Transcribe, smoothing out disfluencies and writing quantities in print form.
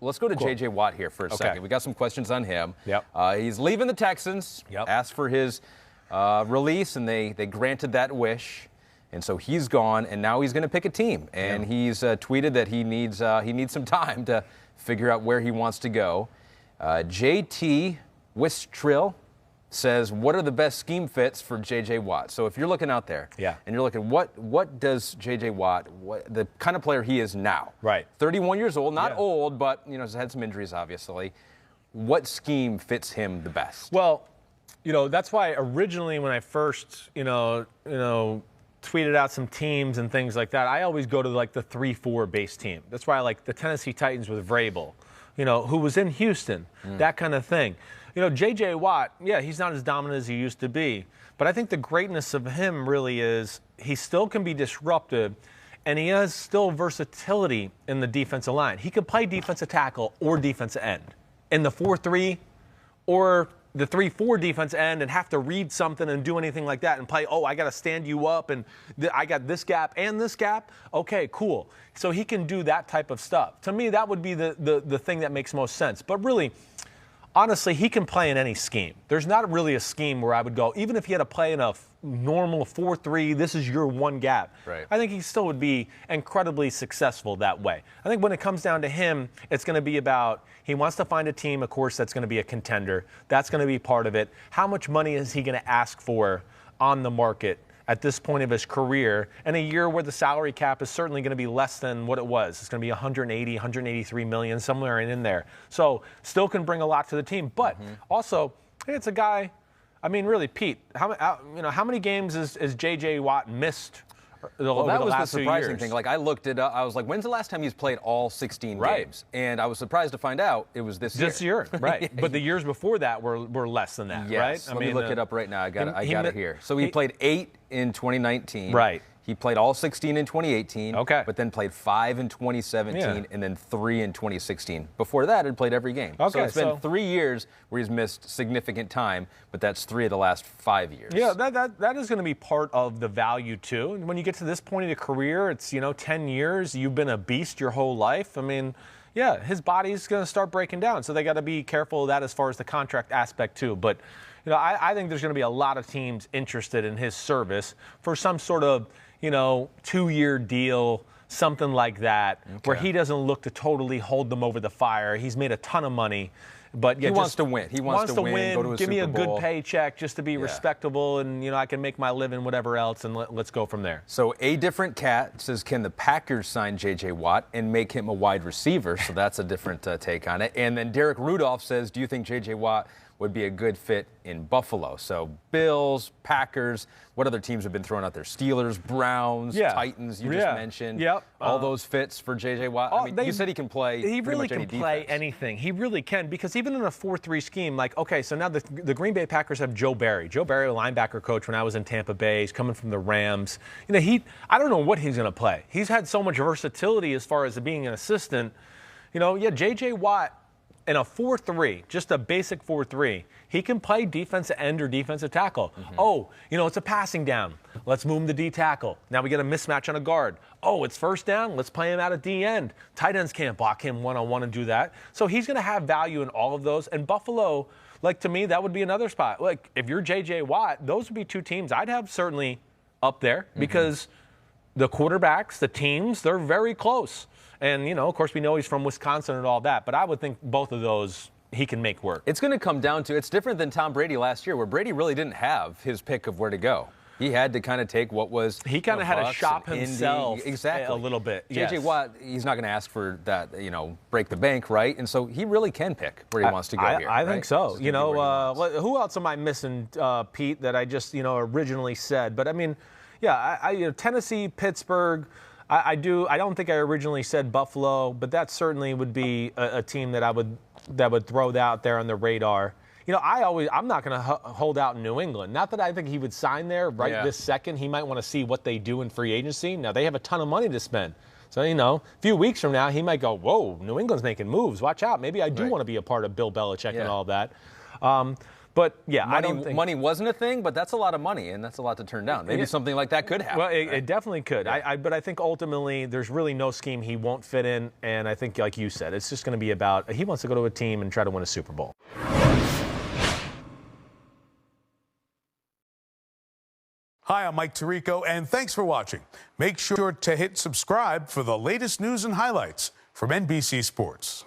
Let's go to J.J. Watt here for a second. We got some questions on him. Yep. He's leaving the Texans. Asked for his release, and they granted that wish. And so he's gone, and now he's going to pick a team. And he's tweeted that he needs some time to figure out where he wants to go. J.T. Wistrill says, what are the best scheme fits for J.J. Watt? So if you're looking out there and you're looking, what does J.J. Watt, the kind of player he is now, 31 years old, not old, but has had some injuries, obviously. What scheme fits him the best? Well, that's why originally when I first, tweeted out some teams and things like that, I always go to like the 3-4 base team. That's why I like the Tennessee Titans with Vrabel, who was in Houston, that kind of thing. J.J. Watt, he's not as dominant as he used to be. But I think the greatness of him really is he still can be disruptive, and he has still versatility in the defensive line. He could play defensive tackle or defensive end in the 4-3 or the 3-4 defensive end and have to read something and do anything like that and play, I got to stand you up and I got this gap and this gap. Okay, cool. So he can do that type of stuff. To me, that would be the thing that makes most sense. But really, honestly, he can play in any scheme. There's not really a scheme where I would go, even if he had to play in a normal 4-3, this is your one gap. I think he still would be incredibly successful that way. I think when it comes down to him, it's going to be about he wants to find a team, of course, that's going to be a contender. That's going to be part of it. How much money is he going to ask for on the market at this point of his career, in a year where the salary cap is certainly going to be less than what it was? It's going to be 180, 183 million, somewhere in there. So still can bring a lot to the team. But also, it's a guy, really, Pete, how many games is J.J. Watt missed over that the was last the 2 surprising years? thing. Like, I looked it up. I was like, when's the last time he's played all 16 games? And I was surprised to find out it was this year. This year, right. But the years before that were less than that, right? Let me look it up right now. I got it here. So he played 8 in 2019. Right. He played all 16 in 2018. But then played 5 in 2017 and then 3 in 2016. Before that, he played every game. So it's been 3 years where he's missed significant time, but that's 3 of the last 5 years. Yeah, that is going to be part of the value too. And when you get to this point of your career, it's 10 years. You've been a beast your whole life. His body's going to start breaking down. So they got to be careful of that as far as the contract aspect too. But I think there's going to be a lot of teams interested in his service for some sort of 2-year deal, something like that, where he doesn't look to totally hold them over the fire. He's made a ton of money, but he wants to win. He wants to win. Go to a give me a Super Bowl. good paycheck just to be respectable, and I can make my living, whatever else, and let's go from there. So A Different Cat says, can the Packers sign J.J. Watt and make him a wide receiver? So that's a different take on it. And then Derek Rudolph says, do you think J.J. Watt would be a good fit in Buffalo? So Bills, Packers, what other teams have been thrown out there? Steelers, Browns, Titans, you just mentioned. All those fits for J.J. Watt? You said he can play He really much any can play defense. anything. He really can, because even in a 4-3 scheme, so now the Green Bay Packers have Joe Barry. Joe Barry, a linebacker coach when I was in Tampa Bay. He's coming from the Rams. I don't know what he's going to play. He's had so much versatility as far as being an assistant. J.J. Watt, in a 4-3, just a basic 4-3, he can play defensive end or defensive tackle. It's a passing down. Let's move him to D tackle. Now we get a mismatch on a guard. It's first down. Let's play him out of D end. Tight ends can't block him one-on-one and do that. So he's going to have value in all of those. And Buffalo, to me, that would be another spot. If you're J.J. Watt, those would be two teams I'd have certainly up there, because the quarterbacks, the teams, they're very close. And, of course, we know he's from Wisconsin and all that, but I would think both of those he can make work. It's going to come down to, it's different than Tom Brady last year, where Brady really didn't have his pick of where to go. He had to kind of take what was. He kind of had to shop himself a little bit. J.J. Watt, he's not going to ask for that, break the bank, right? And so he really can pick where he wants to go here. I think so. Who else am I missing, Pete, that I just, originally said? But, Tennessee, Pittsburgh. I don't think I originally said Buffalo, but that certainly would be a team that would throw that out there on the radar. I'm not going to hold out in New England. Not that I think he would sign there this second. He might want to see what they do in free agency. Now, they have a ton of money to spend. So, a few weeks from now, he might go, whoa, New England's making moves. Watch out. Maybe I do want to be a part of Bill Belichick and all that. But yeah, I don't think money wasn't a thing, but that's a lot of money, and that's a lot to turn down. Maybe something like that could happen. Well, it definitely could. Yeah. But I think ultimately there's really no scheme he won't fit in, and I think, like you said, it's just going to be about he wants to go to a team and try to win a Super Bowl. Hi, I'm Mike Tirico, and thanks for watching. Make sure to hit subscribe for the latest news and highlights from NBC Sports.